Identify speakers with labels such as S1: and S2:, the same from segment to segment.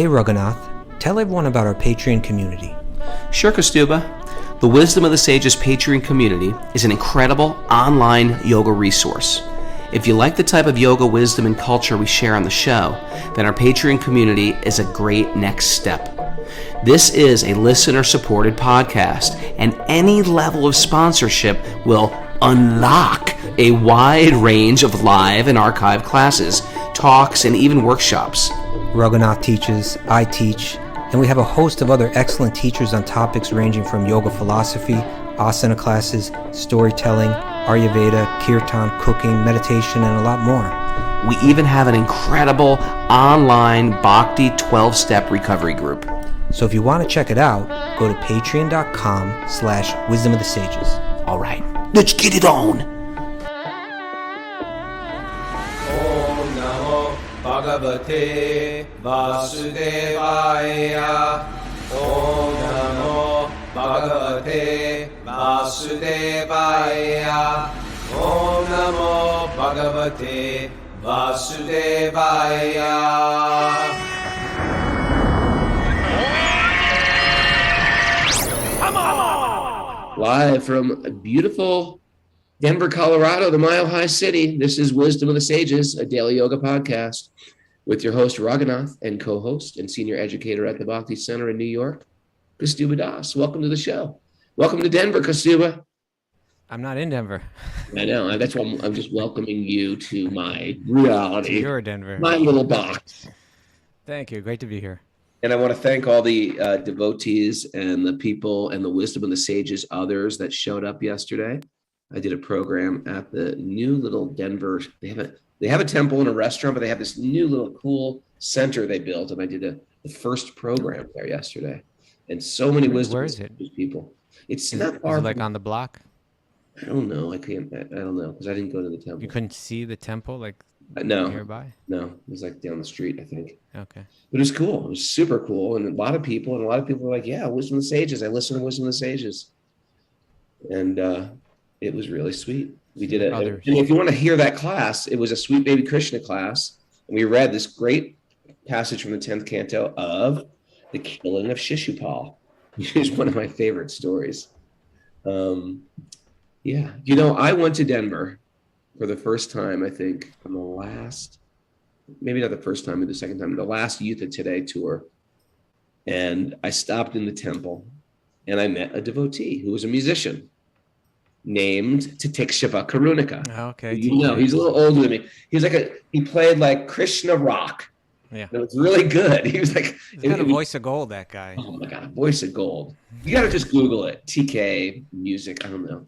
S1: Hey Raghunath, tell everyone about our Patreon community.
S2: Sure, Kaustubha. The Wisdom of the Sages Patreon community is an incredible online yoga resource. If you like the type of yoga wisdom and culture we share on the show, then our Patreon community is a great next step. This is a listener-supported podcast, and any level of sponsorship will unlock a wide range of live and archived classes, talks, and even workshops.
S1: Raghunath teaches, I teach, and we have a host of other excellent teachers on topics ranging from yoga philosophy, asana classes, storytelling, Ayurveda, kirtan, cooking, meditation, and a lot more.
S2: We even have an incredible online Bhakti 12-step recovery group.
S1: So if you want to check it out, go to patreon.com/wisdom of the sages.
S2: All right, let's get it on.
S3: Om Namo Bhagavate Vasudevaya. Om Namo Bhagavate Vasudevaya. Om Namo Bhagavate Vasudevaya.
S4: Live from beautiful Denver, Colorado, the Mile High City. This is Wisdom of the Sages, a daily yoga podcast with your host, Raghunath, and co-host and senior educator at the Bhakti Center in New York, Kaustubha Das. Welcome to the show. Welcome to Denver, Kaustubha.
S1: I'm not in Denver.
S4: I know. That's why I'm just welcoming you to my reality.
S1: To your Denver.
S4: My little box.
S1: Thank you. Great to be here.
S4: And I want to thank all the devotees and the people and the Wisdom of the Sages others that showed up yesterday. I did a program at the new little Denver. They have a temple and a restaurant, but they have this new little cool center they built, and I did the first program there yesterday. And so many Wisdom
S1: Where
S4: of
S1: is
S4: the
S1: it?
S4: Sages people. It's
S1: Is
S4: not far.
S1: it like on the block?
S4: I don't know. I don't know because I didn't go to the temple.
S1: You couldn't see the temple like
S4: No,
S1: nearby?
S4: no. It was like down the street, I think.
S1: Okay.
S4: But it was cool. It was super cool. And a lot of people were like, yeah, Wisdom of the Sages. I listen to Wisdom of the Sages. And it was really sweet. We did it.
S1: Others.
S4: And if you want to hear that class, it was a Sweet Baby Krishna class. And we read this great passage from the 10th canto of the killing of Shishupal, which is one of my favorite stories. Yeah. You know, I went to Denver for the first time, I think, on the last, maybe not the first time, but the second time, the last Youth of Today tour. And I stopped in the temple and I met a devotee who was a musician named Titikshava Karunika.
S1: Okay.
S4: You know, he's a little older than me. He played like Krishna rock.
S1: Yeah.
S4: And it was really good. He was like,
S1: He's got a voice of gold, that guy.
S4: oh my God, voice of gold. You got to just Google it. TK music. I don't know.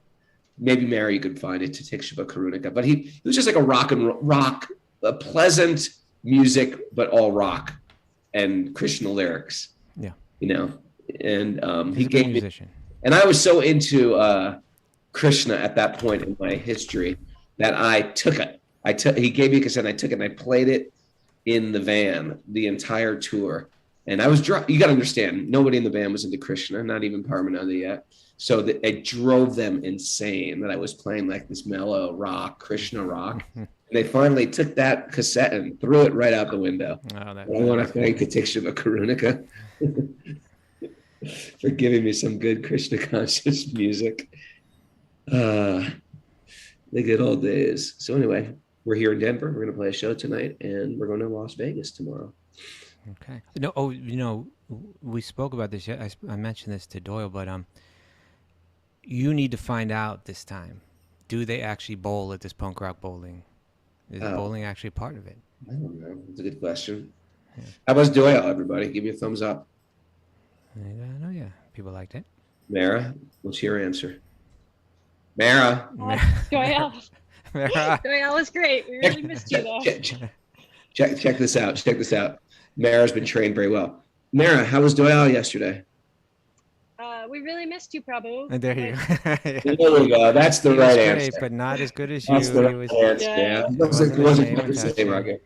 S4: Maybe Mary, you could find it, Titikshava Karunika. But he was just like a rock, a pleasant music, but all rock and Krishna lyrics.
S1: Yeah.
S4: You know, and
S1: He's
S4: he
S1: a
S4: gave
S1: good
S4: me,
S1: musician.
S4: and I was so into Krishna at that point in my history that I took it. He gave me a cassette, and I took it and I played it in the van the entire tour. And I was you got to understand, nobody in the band was into Krishna, not even Paramananda yet. So it drove them insane that I was playing like this mellow rock, Krishna rock. And they finally took that cassette and threw it right out the window.
S1: Oh,
S4: I want to thank Titikshava Karunika for giving me some good Krishna conscious music. The good old days. So anyway, we're here in Denver. We're going to play a show tonight, and we're going to Las Vegas tomorrow.
S1: Okay. We spoke about this. I mentioned this to Doyle, but you need to find out this time. Do they actually bowl at this punk rock bowling? Is bowling actually part of it?
S4: I don't know. It's a good question. Yeah. How about Doyle, everybody? Give me a thumbs up.
S1: Yeah. People liked it.
S4: Mara, what's your answer? Mara.
S5: Doyle.
S1: Mara.
S5: Doyle was great. We really missed you, though.
S4: Check this out. Mara's been trained very well. Mara, how was Doyle yesterday?
S5: We really missed you, Prabhu.
S1: And there you
S4: go. There we go. That's the right answer.
S1: But not as good as you.
S4: That's the right answer. Yeah. It wasn't the same, Roger.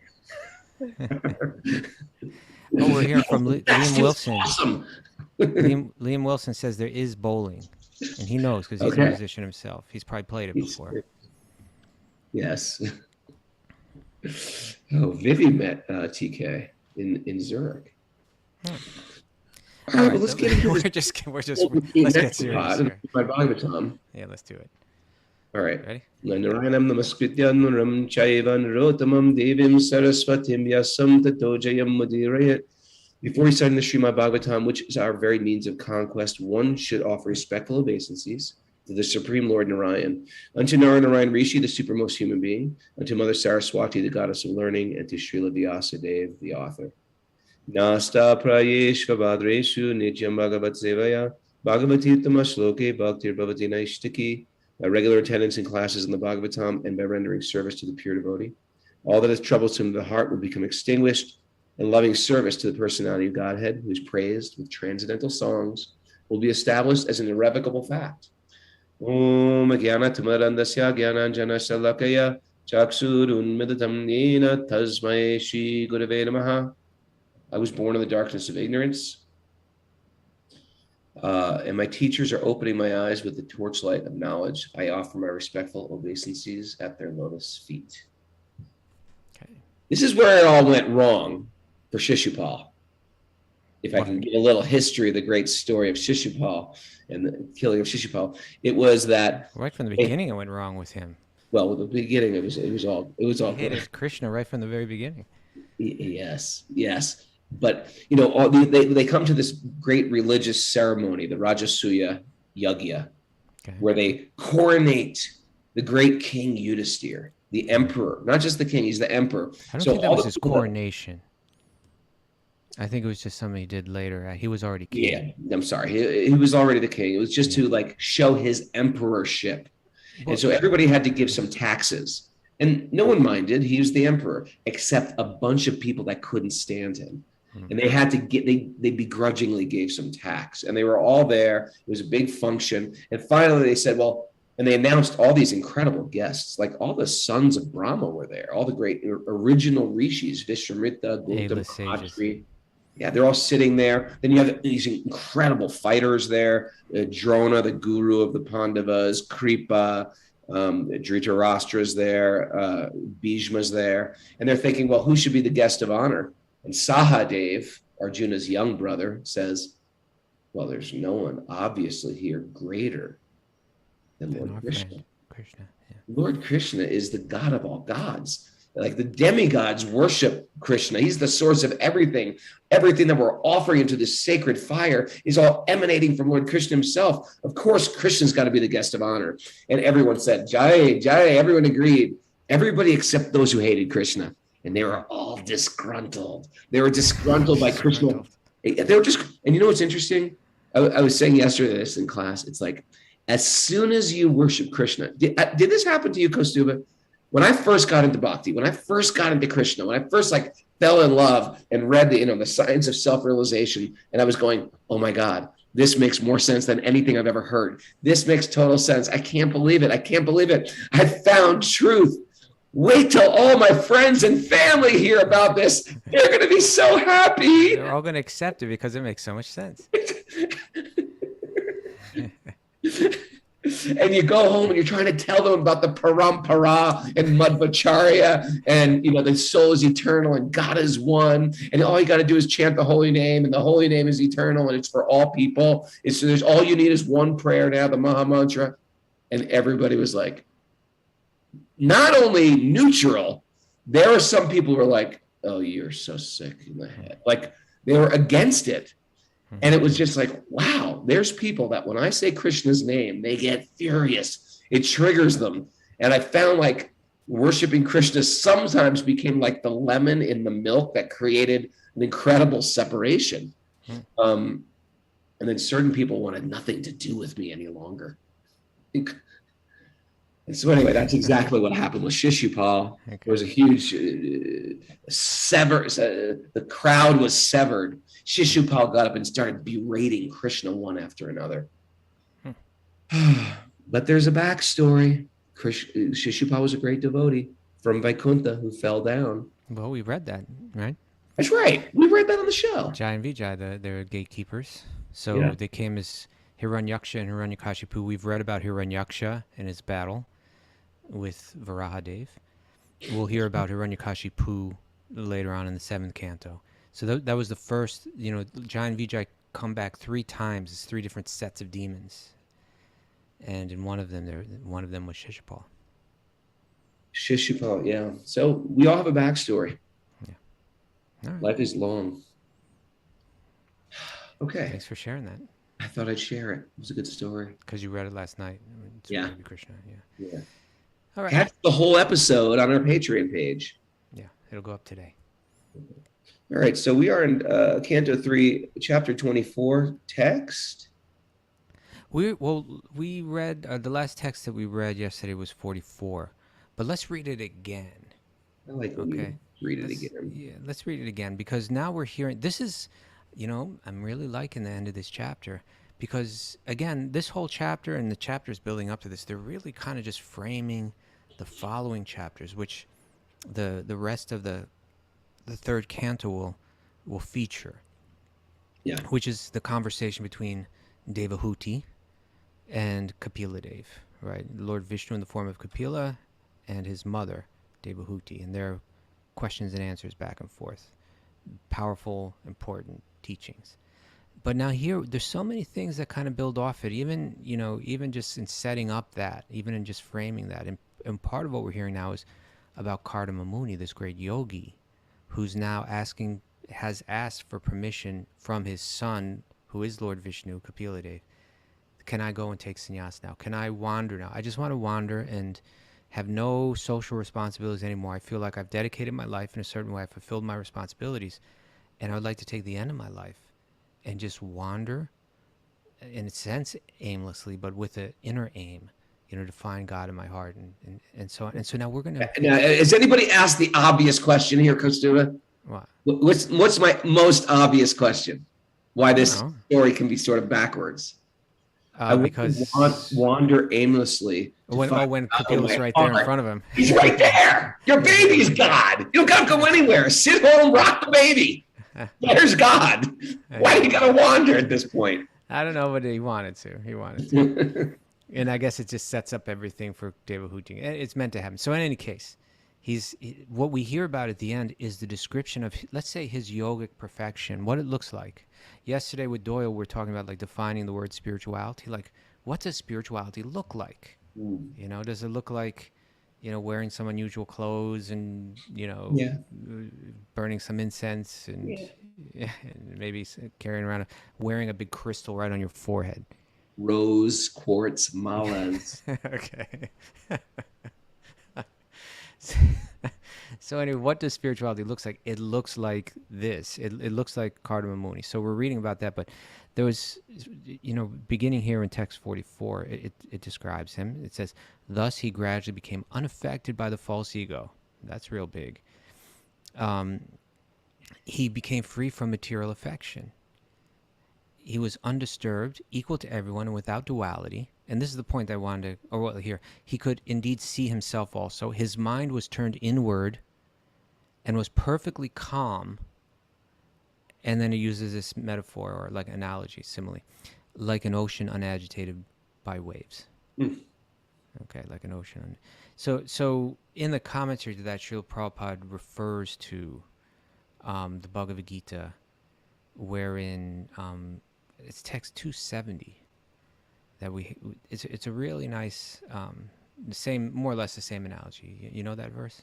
S1: We're hearing from Liam Wilson.
S4: Awesome.
S1: Liam Wilson says there is bowling, and he knows because he's a musician himself. He's probably played it before.
S4: Yes. Oh, Vivi met TK in Zurich. All right, well, let's
S1: so
S4: get into
S1: we're
S4: this.
S1: just let's get serious here.
S4: My Bhagavatam.
S1: Yeah, let's do it.
S4: All right.
S1: Ready?
S4: Narayanam namaskritya nuram chaivan rotamam devim saraswatim yasam tato jayam mudirayat. Before reciting the Srimad Bhagavatam, which is our very means of conquest, one should offer respectful obeisances to the Supreme Lord Narayan, unto Narayan Rishi, the supermost human being, unto Mother Saraswati, the goddess of learning, and to Srila Vyasadeva, the author. Nasta prayeshva vadreshu nityam bhagavat sevaya bhagavati tamashloke bhaktir bhavati naishtiki. By regular attendance in classes in the Bhagavatam and by rendering service to the pure devotee, all that is troublesome to the heart will become extinguished, and loving service to the personality of Godhead, who is praised with transcendental songs, will be established as an irrevocable fact. Om Jnana Tamarandasya Jnananjana Shalakaya Chaksurunmidatam Nena Tasmai Shri Gurave Namaha. I was born in the darkness of ignorance, and my teachers are opening my eyes with the torchlight of knowledge. I offer my respectful obeisances at their lotus feet.
S1: Okay.
S4: This is where it all went wrong for Shishupal. If I can give a little history of the great story of Shishupal and the killing of Shishupal, it was that
S1: Right from the beginning, it went wrong with him.
S4: well, with the beginning, it was all
S1: He
S4: good.
S1: hated Krishna right from the very beginning.
S4: Yes. But they come to this great religious ceremony, the Rajasuya Yagya,
S1: Okay.
S4: where they coronate the great king Yudhisthira, the emperor, not just the king, he's the emperor.
S1: I don't think that was his coronation. I think it was just something he did later. He was already king.
S4: Yeah, I'm sorry. He was already the king. It was just to like show his emperorship. And so everybody had to give some taxes. And no one minded. He was the emperor, except a bunch of people that couldn't stand him. And they had to they begrudgingly gave some tax. And they were all there. It was a big function. And finally they said, well, and they announced all these incredible guests, like all the sons of Brahma were there, all the great original rishis, Vishwamitra, Gautama, Atri. Yeah, they're all sitting there. Then you have these incredible fighters there. Drona, the guru of the Pandavas, Kripa, Dhritarashtra's there, Bhishma's there. And they're thinking, well, who should be the guest of honor? And Sahadev, Arjuna's young brother, says, well, there's no one obviously here greater than Lord Krishna.
S1: Yeah.
S4: Lord Krishna is the God of all gods. Like the demigods worship Krishna. He's the source of everything. Everything that we're offering into this sacred fire is all emanating from Lord Krishna himself. Of course, Krishna's got to be the guest of honor. And everyone said, Jai, Jai. Everyone agreed. Everybody except those who hated Krishna. And they were all disgruntled. They were disgruntled by Krishna. They were just, and you know what's interesting? I was saying yesterday this in class. It's like, as soon as you worship Krishna, did this happen to you, Kaustubha? When I first got into bhakti, when I first got into Krishna, when I first like fell in love and read the science of self-realization, and I was going, oh my God, this makes more sense than anything I've ever heard. This makes total sense. I can't believe it. I can't believe it. I found truth. Wait till all my friends and family hear about this. They're going to be so happy.
S1: They're all going to accept it because it makes so much sense.
S4: And you go home and you're trying to tell them about the parampara and madhvacharya and the soul is eternal and God is one, and all you got to do is chant the holy name, and the holy name is eternal and it's for all people. There's all you need is one prayer now, the Maha Mantra. And everybody was like, not only neutral, there are some people who were like, oh, you're so sick in the head. Like they were against it. And it was just like, wow, there's people that when I say Krishna's name, they get furious. It triggers them. And I found like worshiping Krishna sometimes became like the lemon in the milk that created an incredible separation. And then certain people wanted nothing to do with me any longer. And so anyway, that's exactly what happened with Shishupal.
S1: Okay.
S4: There was a huge the crowd was severed. Shishupal got up and started berating Krishna one after another. But there's a backstory. Shishupal was a great devotee from Vaikuntha who fell down.
S1: Well, we read that, right?
S4: That's right. We read that on the show.
S1: Jai and Vijay, they're gatekeepers. So
S4: Yeah.
S1: they came as Hiranyaksha and Hiranyakashipu. We've read about Hiranyaksha and his battle with Varahadev. We'll hear about Hiranyakashipu later on in the 7th canto. So that was the first, Giant Vijay come back 3 times. It's 3 different sets of demons. And in one of them was Shishupal.
S4: Shishupal, yeah. So we all have a backstory.
S1: Yeah. All right.
S4: Life is long. Okay.
S1: Thanks for sharing that.
S4: I thought I'd share it. It was a good story.
S1: Because you read it last night. It's
S4: Yeah.
S1: Maybe Krishna. Yeah.
S4: Yeah.
S1: All right.
S4: Catch the whole episode on our Patreon page.
S1: Yeah, it'll go up today.
S4: All right. So we are in Canto 3, Chapter 24, text.
S1: We read the last text that we read yesterday was 44, but let's read it again.
S4: I like when you read it again.
S1: Yeah, let's read it again because now we're hearing. This is, I'm really liking the end of this chapter because again, this whole chapter and the chapters building up to this, they're really kind of just framing the following chapters, which the rest of the third canto will feature.
S4: Yeah.
S1: Which is the conversation between Devahuti and Kapila Dev, right? Lord Vishnu in the form of Kapila and his mother, Devahuti, and their questions and answers back and forth. Powerful, important teachings. But now here, there's so many things that kind of build off it, even just in setting up that, even in just framing that. And part of what we're hearing now is about Cardama Muni, this great yogi, who's now has asked for permission from his son, who is Lord Vishnu, Kapila Dev. Can I go and take sannyas now? Can I wander now? I just want to wander and have no social responsibilities anymore. I feel like I've dedicated my life in a certain way. I've fulfilled my responsibilities. And I would like to take the end of my life and just wander, in a sense, aimlessly, but with an inner aim, to find God in my heart and so on. And so now we're going to...
S4: Now, has anybody asked the obvious question here, Kaustubha?
S1: What?
S4: What's my most obvious question? Why this story can be sort of backwards?
S1: Because
S4: wander aimlessly.
S1: When Kapila's right there in front of him.
S4: He's right there. Your baby's God. You don't gotta go anywhere. Sit home, rock the baby. There's God. Why do you gotta wander at this point?
S1: I don't know, but he wanted to. And I guess it just sets up everything for Devahuti. It's meant to happen. So in any case, what we hear about at the end is the description of, let's say, his yogic perfection, what it looks like. Yesterday with Doyle, we're talking about like defining the word spirituality. Like, what does spirituality look like? Does it look like, wearing some unusual clothes and, burning some incense and, and maybe carrying around, wearing a big crystal right on your forehead?
S4: Rose, quartz, malas.
S1: Okay. So anyway, what does spirituality looks like? It looks like this. It looks like Cardama Muni. So we're reading about that, but there was, beginning here in text 44, it describes him. It says, thus he gradually became unaffected by the false ego. That's real big. He became free from material affection. He was undisturbed, equal to everyone, and without duality. And this is the point I wanted to, here. He could indeed see himself also. His mind was turned inward and was perfectly calm. And then he uses this metaphor or like analogy, simile, like an ocean unagitated by waves. Okay, like an ocean. So in the commentary to that, Srila Prabhupada refers to the Bhagavad Gita, wherein it's text 270 that it's a really nice more or less the same analogy. You know that verse?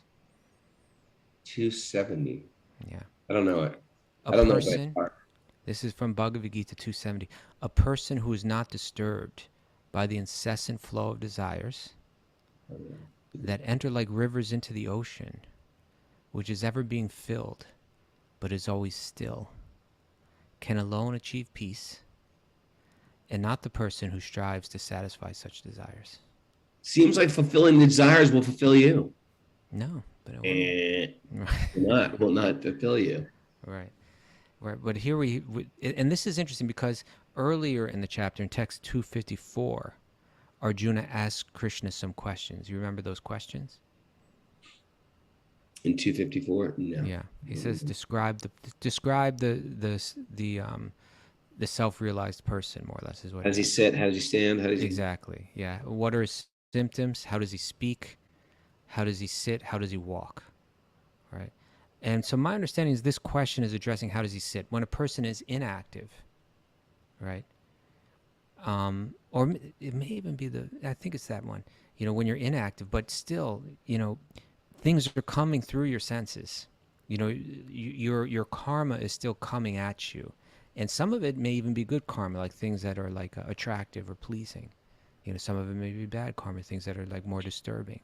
S4: 270.
S1: Yeah.
S4: I don't know it.
S1: This is from Bhagavad Gita 270. A person who is not disturbed by the incessant flow of desires that enter like rivers into the ocean, which is ever being filled, but is always still, can alone achieve peace, and not the person who strives to satisfy such desires.
S4: Seems like fulfilling the desires will fulfill you.
S1: No, but it
S4: will not fulfill you.
S1: Right. But here and this is interesting because earlier in the chapter, in text 254, Arjuna asked Krishna some questions. You remember those questions?
S4: In 254, no.
S1: Yeah, he says describe the self-realized person, more or less, is what.
S4: How does he sit? How does he stand? How does he...
S1: Exactly. Yeah. What are his symptoms? How does he speak? How does he sit? How does he walk? Right. And so my understanding is this question is addressing how does he sit when a person is inactive, right? Or it may even be I think it's that one, when you're inactive, but still, things are coming through your senses. Your karma is still coming at you. And some of it may even be good karma, like things that are like attractive or pleasing. Some of it may be bad karma, things that are like more disturbing.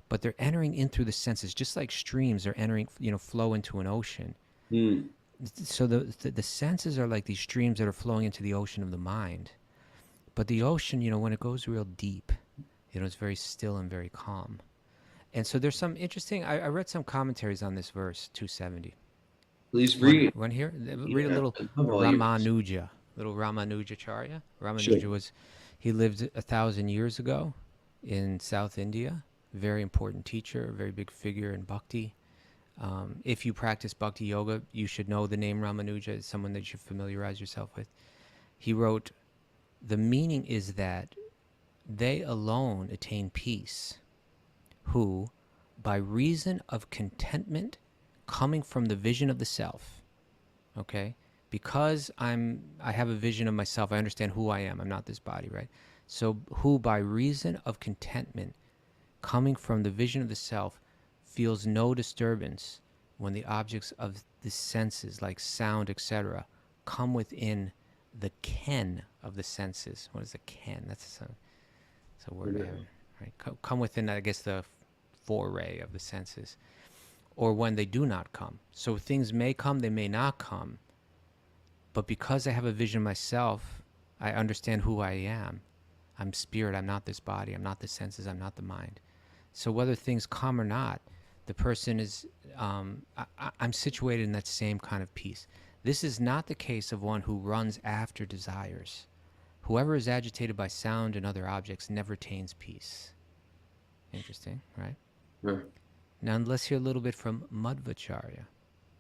S1: But they're entering in through the senses, just like streams are entering, flow into an ocean.
S4: Mm.
S1: So the senses are like these streams that are flowing into the ocean of the mind. But the ocean, when it goes real deep, it's very still and very calm. And so there's some interesting, I read some commentaries on this verse, 270.
S4: Please read.
S1: One here? Read a little
S4: Well, you-
S1: Ramanuja, little Ramanujacharya. Ramanuja
S4: Sure.
S1: he lived 1,000 years ago in South India. Very important teacher, very big figure in bhakti. If you practice bhakti yoga, you should know the name Ramanuja. It's someone that you should familiarize yourself with. He wrote, the meaning is that they alone attain peace, who, by reason of contentment coming from the vision of the self, okay? Because I have a vision of myself, I understand who I am. I'm not this body, right? So who, by reason of contentment coming from the vision of the self, feels no disturbance when the objects of the senses, like sound, etc., come within the ken of the senses. What is a ken? That's a word I haven't, right? Come within, I guess, the foray of the senses. Or when they do not come. So things may come, they may not come. But because I have a vision myself, I understand who I am. I'm spirit, I'm not this body, I'm not the senses, I'm not the mind. So whether things come or not, the person is, I'm situated in that same kind of peace. This is not the case of one who runs after desires. Whoever is agitated by sound and other objects never attains peace. Interesting, right?
S4: Huh.
S1: Now let's hear a little bit from Madhvacharya.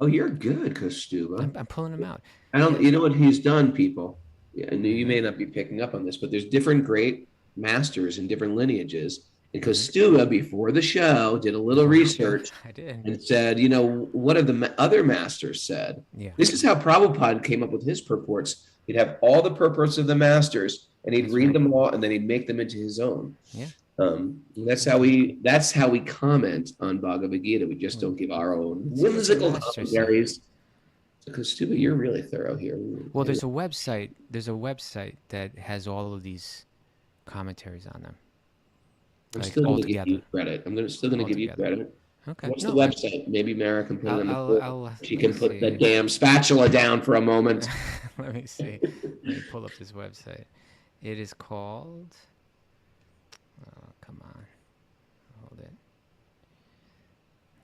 S4: Oh, you're good, Kaustubha.
S1: I'm pulling him out.
S4: I don't. You know what he's done, people. Yeah, and you may not be picking up on this, but there's different great masters in different lineages. And Kaustubha, before the show, did a little research
S1: I did.
S4: and said, what have the other masters said?
S1: Yeah.
S4: This is how Prabhupada came up with his purports. He'd have all the purports of the masters, and he'd
S1: That's
S4: read
S1: right.
S4: them all, and then he'd make them into his own.
S1: Yeah.
S4: That's how we comment on Bhagavad Gita. We just don't give our own whimsical commentaries. So, Kaustubha, you're really thorough here.
S1: Well, there's a website. There's a website that has all of these commentaries on them.
S4: I'm
S1: like,
S4: still going to give
S1: altogether.
S4: you credit. I'm still going to give you
S1: Altogether.
S4: credit.
S1: Okay.
S4: What's
S1: No,
S4: the website? Maybe Mara can put it on the board. She
S1: let
S4: can
S1: me
S4: put
S1: see.
S4: the damn spatula down for a moment.
S1: Let me see. Let me pull up this website. It is called. Oh, come on. Hold it.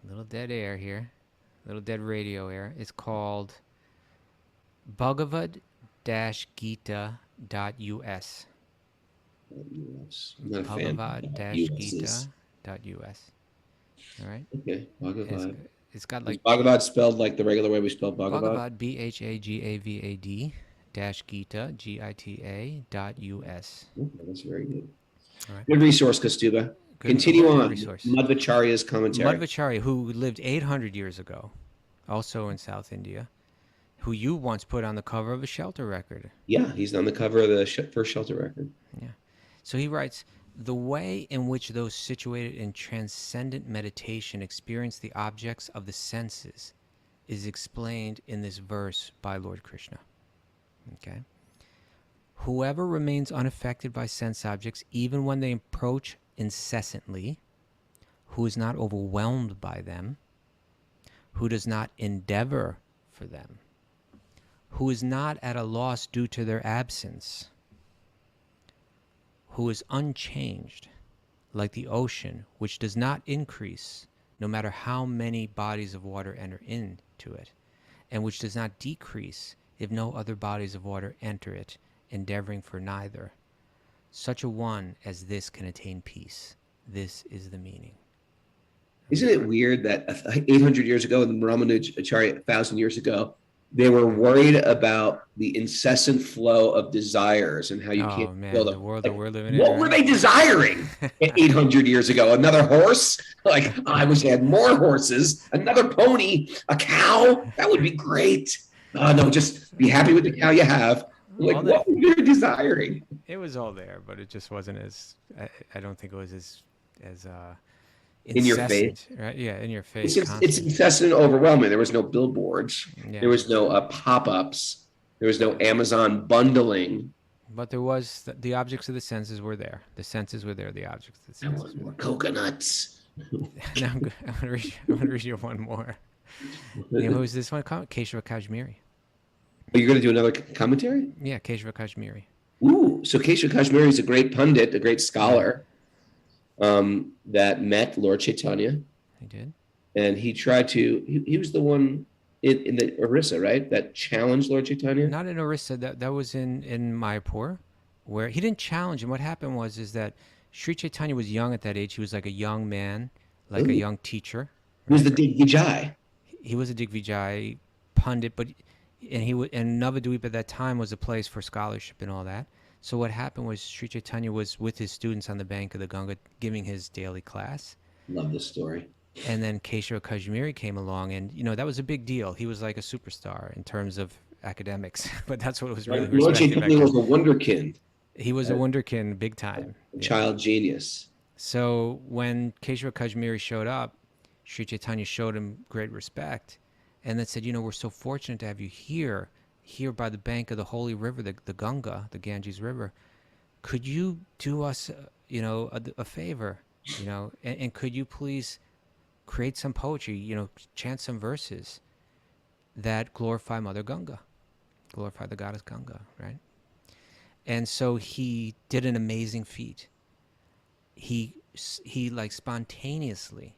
S1: Little dead air here. Little dead radio air. It's called Bhagavad-Gita.us.
S4: I'm not a fan.
S1: Bhagavad-Gita.us. All right.
S4: Okay, Bhagavad.
S1: It's got
S4: Is
S1: like
S4: Bhagavad spelled like the regular way we spell Bhagavad?
S1: Bhagavad, Bhagavad -Gita, Gita.us.
S4: Okay, that's very good.
S1: All right.
S4: Good resource, Kaustubha.
S1: Good-
S4: Continue
S1: good
S4: on.
S1: resource.
S4: Madhvacharya's commentary.
S1: Madhvacharya, who lived 800 years ago, also in South India, who you once put on the cover of a shelter record.
S4: Yeah, he's on the cover of the first shelter record.
S1: Yeah. So he writes, the way in which those situated in transcendent meditation experience the objects of the senses is explained in this verse by Lord Krishna. Okay. Whoever remains unaffected by sense objects, even when they approach incessantly, who is not overwhelmed by them, who does not endeavor for them, who is not at a loss due to their absence, who is unchanged, like the ocean, which does not increase no matter how many bodies of water enter into it, and which does not decrease if no other bodies of water enter it, endeavoring for neither. Such a one as this can attain peace. This is the meaning.
S4: Isn't it weird that 800 years ago, and the Ramanujacharya 1,000 years ago, They were worried about the incessant flow of desires and how you
S1: Oh
S4: can't
S1: man,
S4: build
S1: the
S4: up.
S1: world
S4: Like,
S1: that we're living in.
S4: what were
S1: Right?
S4: they desiring 800 years ago? Another horse? Like, I wish I had more horses, another pony, a cow. That would be great. No, just be happy with the cow you have. Like,
S1: All
S4: what
S1: that
S4: were you desiring?
S1: it was all there, but it just wasn't as. I don't think it was as
S4: In your face.
S1: incessant, right? Yeah, in your
S4: It's
S1: face,
S4: just, it's
S1: constant.
S4: incessant and overwhelming. There was no billboards.
S1: Yeah,
S4: There was no pop-ups. There was no Amazon bundling.
S1: but there was the objects of the senses were there. The senses were there. The objects of the
S4: I
S1: senses
S4: want
S1: were
S4: more coconuts.
S1: there. Now I'm gonna read you one more. You know who's this one? Keshava Kashmiri.
S4: Are you going to do another commentary?
S1: Yeah, Keshava Kashmiri.
S4: Ooh, so Keshav Kashmiri is a great pundit, a great scholar that met Lord Chaitanya,
S1: He did.
S4: and he tried to. He was the one in the Orissa, right? That challenged Lord Chaitanya.
S1: Not in Orissa. That was in Mayapur, where he didn't challenge him. What happened is that Sri Chaitanya was young at that age. He was like a young man, like a
S4: Ooh.
S1: young teacher.
S4: He was the Digvijay.
S1: He was a Digvijay pundit, but and Navadvip at that time was a place for scholarship and all that. So what happened was Sri Chaitanya was with his students on the bank of the Ganga giving his daily class.
S4: Love this story.
S1: And then Keshava Kashmiri came along, and that was a big deal. He was like a superstar in terms of academics, but that's what was really
S4: Lord
S1: respected back
S4: Chaitanya was
S1: then.
S4: a wonderkind,
S1: He was a wunderkind big time.
S4: a
S1: Yeah.
S4: child genius.
S1: So when Keshava Kashmiri showed up, Sri Chaitanya showed him great respect and then said, we're so fortunate to have you here by the bank of the holy river, the Ganga, the Ganges River. Could you do us, a favor, and could you please create some poetry, chant some verses that glorify Mother Ganga, glorify the goddess Ganga, right? And so he did an amazing feat. He like spontaneously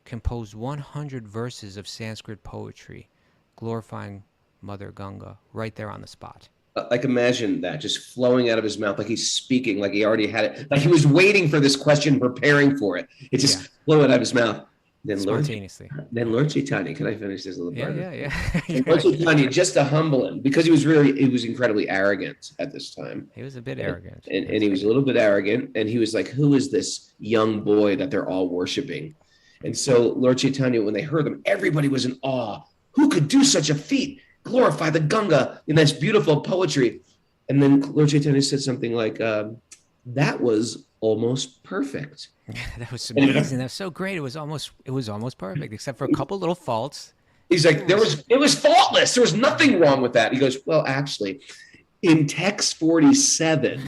S1: composed 100 verses of Sanskrit poetry glorifying Mother Ganga right there on the spot.
S4: Like, imagine that just flowing out of his mouth, like he's speaking, like he already had it, like he was waiting for this question, preparing for it. It just flowed out of his mouth. Then
S1: Spontaneously.
S4: Lord Chaitanya, can I finish this little part?
S1: Yeah.
S4: Lord Chaitanya, just to humble him, because he was incredibly arrogant at this time.
S1: He was a bit arrogant.
S4: And he was a little bit arrogant, and he was like, who is this young boy that they're all worshiping? And so Lord Chaitanya, when they heard them, everybody was in awe. Who could do such a feat? Glorify the Ganga in this beautiful poetry. And then Lord Chaitanya said something like, that was almost perfect.
S1: That was amazing. That was so great. It was almost perfect, except for a couple little faults.
S4: He's like, it was faultless. There was nothing wrong with that. He goes, well, actually, in text 47,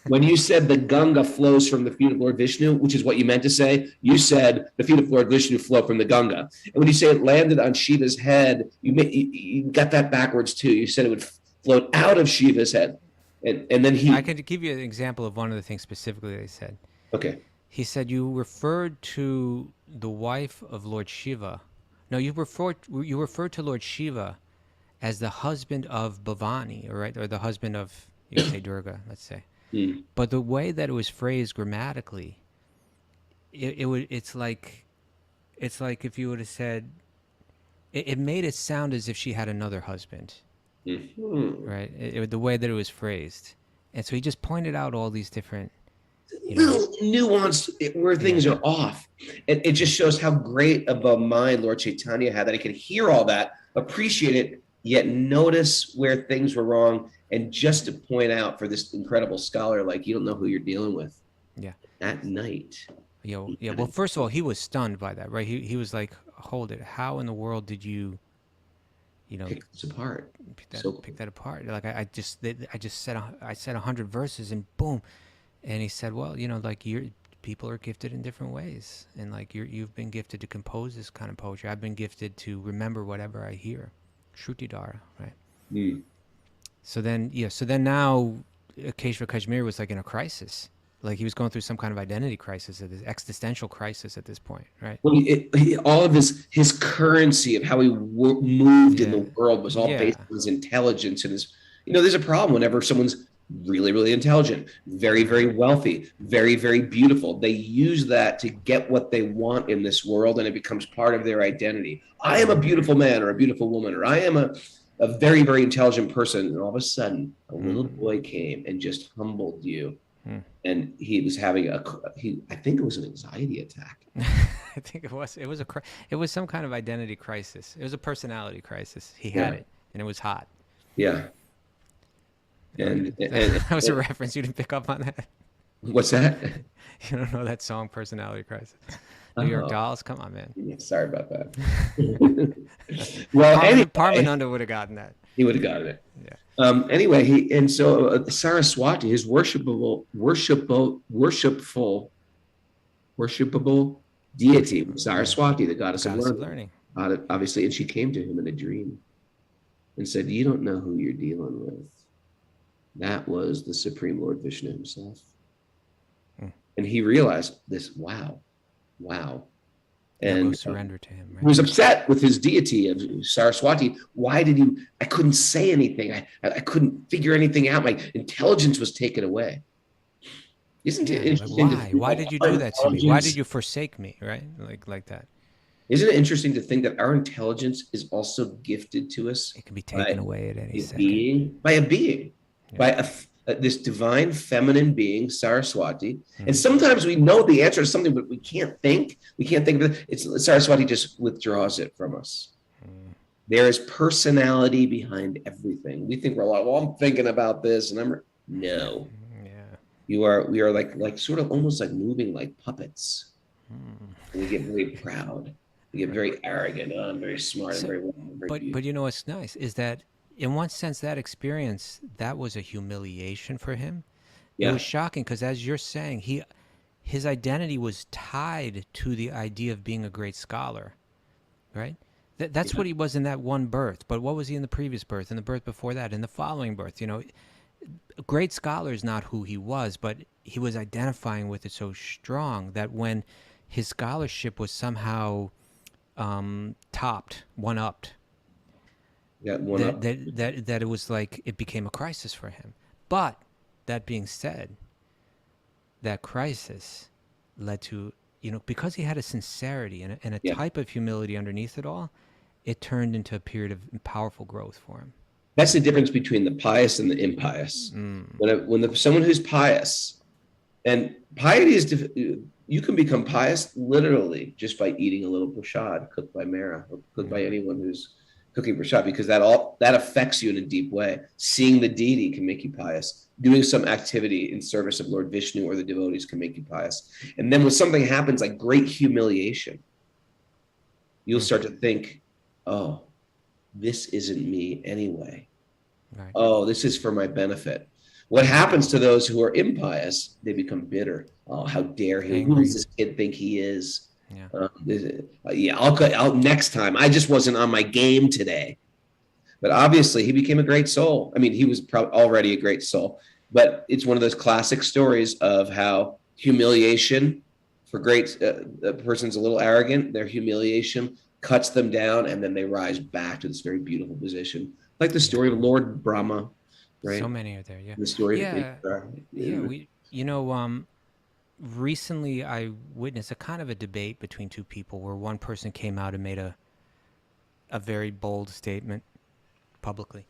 S4: when you said the Ganga flows from the feet of Lord Vishnu, which is what you meant to say, you said the feet of Lord Vishnu flow from the Ganga. And when you say it landed on Shiva's head, you got that backwards too. You said it would float out of Shiva's head. And then
S1: I could give you an example of one of the things specifically they said.
S4: Okay.
S1: He said you referred to the wife of Lord Shiva. No, you referred to Lord Shiva as the husband of Bhavani, or the husband of, you could say Durga, let's say. But the way that it was phrased grammatically, it's like if you would have said, it made it sound as if she had another husband, right? The way that it was phrased, and so he just pointed out all these different
S4: little nuance where things are off. It just shows how great of a mind Lord Chaitanya had, that he could hear all that, appreciate it, yet notice where things were wrong, and just to point out for this incredible scholar, like, you don't know who you're dealing with.
S1: Yeah.
S4: At night.
S1: Yeah. Well, first of all, he was stunned by that, right? He was like, "Hold it! How in the world did you,
S4: pick this apart?
S1: Pick that apart? Like I said 100 verses and boom." And he said, "Well, like people are gifted in different ways, and like you've been gifted to compose this kind of poetry. I've been gifted to remember whatever I hear, Shrutidara, right?" So then now Keshava Kashmiri was like in a crisis. Like he was going through some kind of identity crisis, this existential crisis at this point, right?
S4: Well, all of his currency of how he moved in the world was all based on his intelligence and his. There's a problem whenever someone's really, really intelligent, very, very wealthy, very, very beautiful. They use that to get what they want in this world, and it becomes part of their identity. I am a beautiful man or a beautiful woman, or I am a a very, very intelligent person, and all of a sudden a little boy came and just humbled you. And he was having I think it was an anxiety attack.
S1: I think it was. It was some kind of identity crisis. It was a personality crisis. He had it, and it was hot.
S4: Yeah. And
S1: That was a reference. You didn't pick up on that?
S4: What's that?
S1: You don't know that song, Personality Crisis? New York Dolls? Come on, man.
S4: Yeah, sorry about that. Well, anyway,
S1: Parmananda would have gotten that.
S4: he would have gotten it.
S1: Yeah.
S4: Anyway, Saraswati, his worshipable deity, Saraswati, the goddess of learning. Obviously, and she came to him in a dream and said, "You don't know who you're dealing with. That was the Supreme Lord Vishnu himself." And he realized this, wow. And
S1: surrender to him. Right?
S4: He was upset with his deity of Saraswati. Why did you? I couldn't say anything. I couldn't figure anything out. My intelligence was taken away. Isn't it interesting?
S1: Why did you do that to me? Why did you forsake me? Right? Like that.
S4: Isn't it interesting to think that our intelligence is also gifted to us?
S1: It can be taken away at any second.
S4: By a being, by this divine feminine being, Saraswati. And sometimes we know the answer to something, but we can't think of it. Saraswati just withdraws it from us. There is personality behind everything. We think we're like, well, I'm thinking about this, and no. We are like sort of almost like moving like puppets. And we get very proud. We get very arrogant. Oh, I'm very smart. I'm very
S1: but you know what's nice is that in one sense, that experience, that was a humiliation for him. Yeah. It was shocking because, as you're saying, his identity was tied to the idea of being a great scholar, right? That's what he was in that one birth. But what was he in the previous birth, and the birth before that, and the following birth? You know, a great scholar is not who he was, but he was identifying with it so strong that when his scholarship was somehow topped, one-upped, that it was like it became a crisis for him. But that being said, that crisis led to, because he had a sincerity and a type of humility underneath it all, it turned into a period of powerful growth for him.
S4: That's the difference between the pious and the impious. When someone who's pious, and piety is, you can become pious literally just by eating a little prasad cooked by Mara, or cooked by anyone who's cooking prasad, because that affects you in a deep way. Seeing the deity can make you pious. Doing some activity in service of Lord Vishnu or the devotees can make you pious. And then when something happens like great humiliation, you'll start to think, oh, this isn't me anyway. Right. Oh, this is for my benefit. What happens to those who are impious? They become bitter. Oh, how dare he? Who does this kid think he is? I'll next time. I just wasn't on my game today. But obviously, he became a great soul. I mean, he was already a great soul. But it's one of those classic stories of how humiliation for a person's a little arrogant. Their humiliation cuts them down, and then they rise back to this very beautiful position. Like the story of Lord Brahma, right?
S1: So many are there, yeah.
S4: The story
S1: of recently I witnessed a kind of a debate between two people where one person came out and made a very bold statement publicly,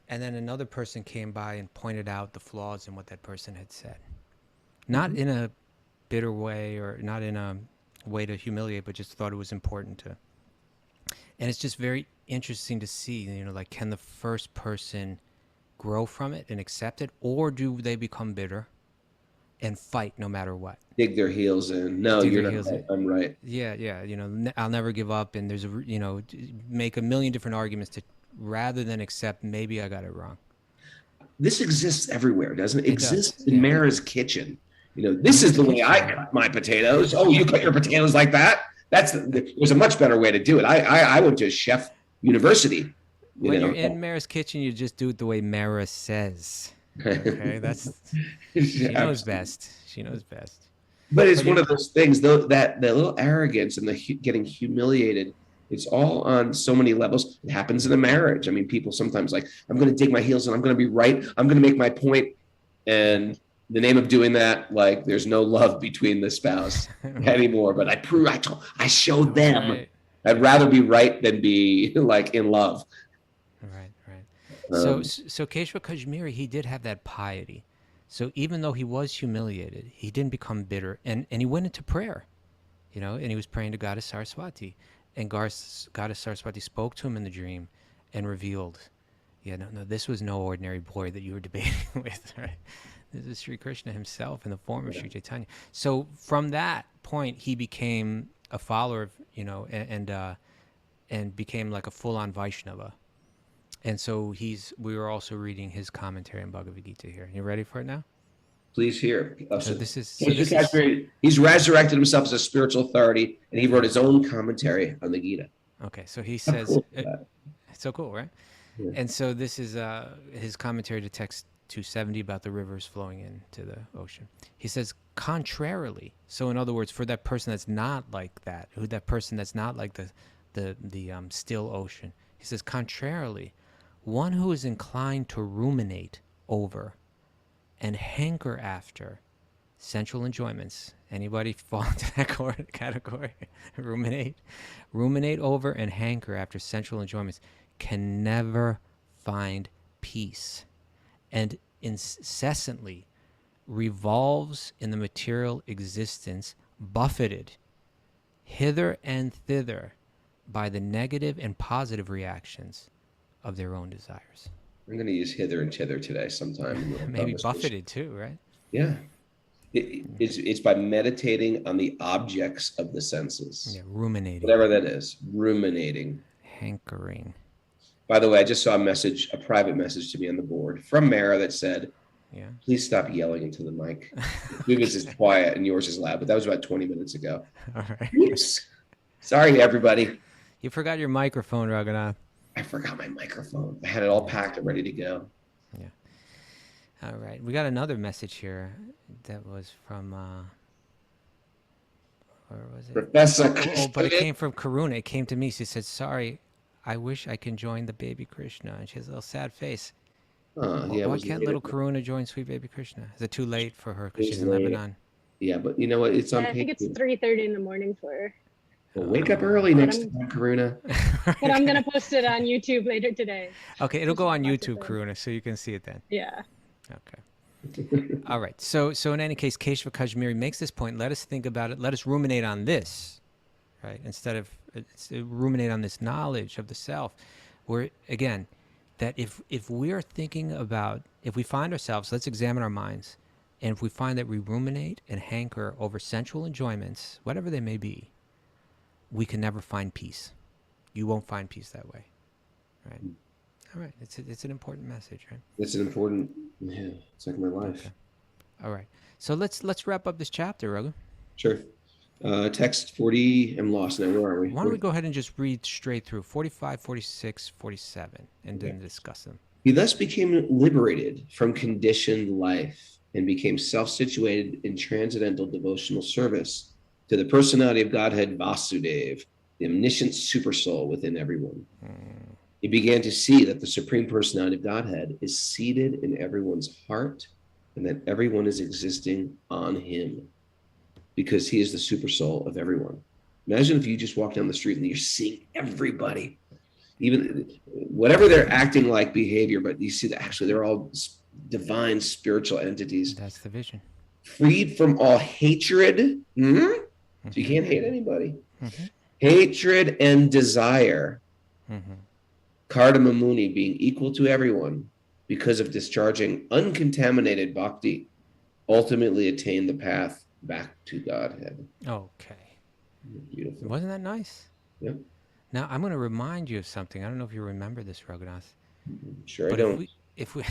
S1: and then another person came by and pointed out the flaws in what that person had said. Not in a bitter way or not in a way to humiliate, but just thought it was important to. And it's just very interesting to see, like, can the first person grow from it and accept it, or do they become bitter and fight no matter what?
S4: Dig their heels in. No, you're not right. I'm right.
S1: Yeah. I'll never give up. And there's make a million different arguments rather than accept maybe I got it wrong.
S4: This exists everywhere, doesn't it? It exists in Mara's kitchen. This is the way I cut my potatoes. Oh, you cut your potatoes like that? There's a much better way to do it. I went to chef university.
S1: When you're in Mara's kitchen, you just do it the way Mara says. Okay, she knows best. She knows best.
S4: But it's one of those things, though, that the little arrogance and the getting humiliated, it's all on so many levels. It happens in a marriage. I mean, people sometimes like, I'm going to dig my heels in. I'm going to be right. I'm going to make my point. And in the name of doing that, like, there's no love between the spouse anymore. But I showed them. Right. I'd rather be right than be like in love.
S1: Right. So Keshava Kashmiri, he did have that piety. So even though he was humiliated, he didn't become bitter, and he went into prayer, and he was praying to Goddess Saraswati, and Goddess Saraswati spoke to him in the dream, and revealed, no, this was no ordinary boy that you were debating with, right? This is Sri Krishna himself in the form of Sri Chaitanya. So from that point, he became a follower of, and became like a full-on Vaishnava. And so we were also reading his commentary on Bhagavad Gita here. You ready for it now?
S4: Please hear.
S1: He's
S4: resurrected himself as a spiritual authority, and he wrote his own commentary on the Gita.
S1: Okay, so he
S4: How
S1: says,
S4: cool is that?
S1: it's so cool, right?
S4: Yeah.
S1: And so this is his commentary to text 270 about the rivers flowing into the ocean. He says, contrarily, so in other words, for that person that's not like that, that's not like the still ocean, he says, contrarily, one who is inclined to ruminate over and hanker after sensual enjoyments. Anybody fall into that category? Ruminate over and hanker after sensual enjoyments can never find peace, and incessantly revolves in the material existence, buffeted hither and thither by the negative and positive reactions of their own desires.
S4: I'm going to use hither and thither today sometime.
S1: Maybe buffeted too, right?
S4: Yeah. It's by meditating on the objects of the senses.
S1: Yeah, ruminating.
S4: Whatever that is, ruminating.
S1: Hankering.
S4: By the way, I just saw a private message to me on the board from Mara that said,
S1: yeah,
S4: please stop yelling into the mic. Yours is quiet and yours is loud, but that was about 20 minutes ago.
S1: All right.
S4: Oops. Sorry, everybody.
S1: You forgot your microphone, Raghunath.
S4: I forgot my microphone. I had it all packed and ready to go.
S1: Yeah. All right. We got another message here that was from, where was it?
S4: Professor.
S1: Oh, but it came from Karuna. It came to me. She said, sorry, I wish I can join the baby Krishna. And she has a little sad face.
S4: Yeah,
S1: why can't little Karuna join sweet baby Krishna? Is it too late for her because she's in
S4: late.
S1: Lebanon?
S4: Yeah, but you know what? It's on
S5: I think
S4: page.
S5: it's 3:30 in the morning for her.
S4: Well, wake up early next time, Karuna.
S5: But I'm going to post it on YouTube later today.
S1: Okay, it'll go on
S5: Lots of
S1: YouTube,
S5: them.
S1: Karuna, so you can see it then.
S5: Yeah.
S1: Okay. All right. So in any case, Keshava Kashmiri makes this point. Let us think about it. Let us ruminate on this, right? Instead of ruminate on this knowledge of the self. Where, again, that if we're thinking about, if we find ourselves, let's examine our minds. And if we find that we ruminate and hanker over sensual enjoyments, whatever they may be, we can never find peace. You won't find peace that way, right? All right. It's an important message, right?
S4: It's an important, it's like my life.
S1: Okay. All right. So let's wrap up this chapter, Raghu.
S4: Sure. Text 40, I'm lost now. Where are we?
S1: Why don't we go ahead and just read straight through 45, 46, 47, and then discuss them.
S4: He thus became liberated from conditioned life and became self-situated in transcendental devotional service to the personality of Godhead Vasudeva, the omniscient supersoul within everyone. He began to see that the Supreme Personality of Godhead is seated in everyone's heart and that everyone is existing on him because he is the supersoul of everyone. Imagine if you just walk down the street and you're seeing everybody, even whatever they're acting like behavior, but you see that actually they're all divine spiritual entities.
S1: That's the vision.
S4: Freed from all hatred. So you can't hate anybody. Hatred and desire. Cardama Muni being equal to everyone because of discharging uncontaminated bhakti, ultimately attain the path back to Godhead.
S1: Okay.
S4: Beautiful.
S1: Wasn't that nice?
S4: Yep.
S1: Now, I'm going to remind you of something. I don't know if you remember this, Raghunath.
S4: Sure,
S1: But
S4: I don't.
S1: if we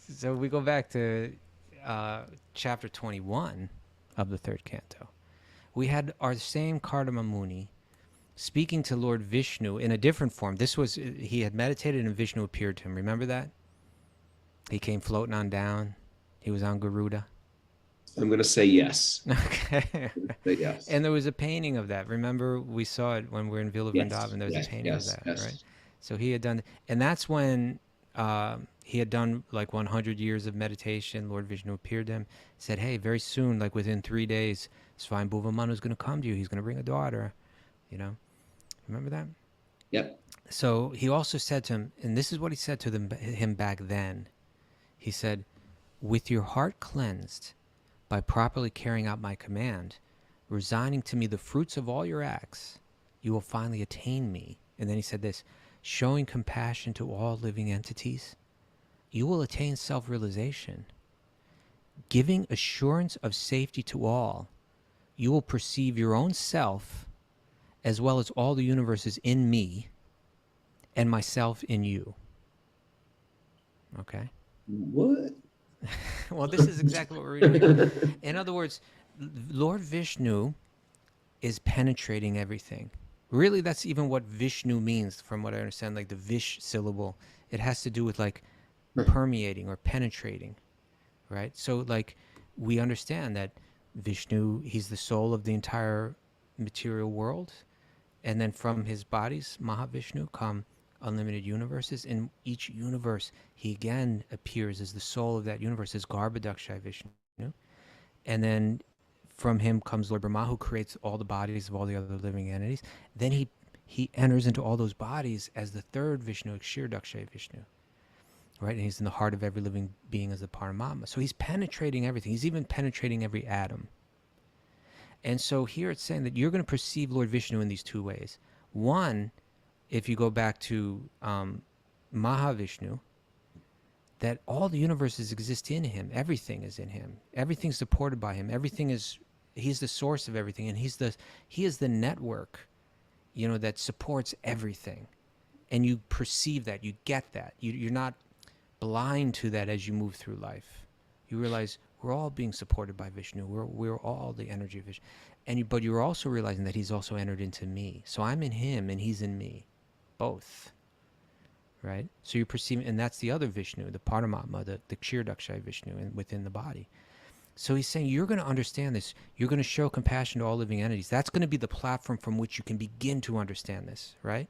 S1: so we go back to chapter 21 of the third canto. We had our same Cardama Muni speaking to Lord Vishnu in a different form. He had meditated and Vishnu appeared to him. Remember that? He came floating on down. He was on Garuda.
S4: I'm going to say yes.
S1: Okay.
S4: Say yes.
S1: And there was a painting of that. Remember, we saw it when we were in Villa
S4: Yes,
S1: Vrindavan. There was
S4: yes,
S1: a painting
S4: yes,
S1: of that,
S4: yes.
S1: right? So he had done, and that's when he had done like 100 years of meditation. Lord Vishnu appeared to him, said, hey, very soon, like within 3 days, Swayambhuva Manu is going to come to you. He's going to bring a daughter, Remember that?
S4: Yep.
S1: So he also said to him, and this is what he said to him back then. He said, with your heart cleansed by properly carrying out my command, resigning to me the fruits of all your acts, you will finally attain me. And then he said this, showing compassion to all living entities, you will attain self-realization. Giving assurance of safety to all, you will perceive your own self as well as all the universes in me and myself in you. Okay?
S4: What?
S1: Well, this is exactly what we're reading. In other words, Lord Vishnu is penetrating everything. Really, that's even what Vishnu means, from what I understand, like the Vish syllable. It has to do with like permeating or penetrating, right? So like we understand that Vishnu, he's the soul of the entire material world. And then from his bodies, Mahavishnu, come unlimited universes. In each universe, he again appears as the soul of that universe, as Garbhodakshai Vishnu. And then from him comes Lord Brahma, who creates all the bodies of all the other living entities. Then he enters into all those bodies as the third Vishnu, Kshirodakshay Vishnu. Right? And he's in the heart of every living being as the Paramatma. So he's penetrating everything. He's even penetrating every atom. And so here it's saying that you're going to perceive Lord Vishnu in these two ways. One, if you go back to Mahavishnu, that all the universes exist in him. Everything is in him. Everything's supported by him. He's the source of everything, and he is the network, that supports everything. And you perceive that, you get that. You're not blind to that as you move through life. You realize we're all being supported by Vishnu. We're all the energy of Vishnu. But you're also realizing that he's also entered into me. So I'm in him and he's in me. Both. Right? So you're perceiving, and that's the other Vishnu, the Paramatma, the Kshirodakshay Vishnu within the body. So he's saying you're going to understand this. You're going to show compassion to all living entities. That's going to be the platform from which you can begin to understand this, right?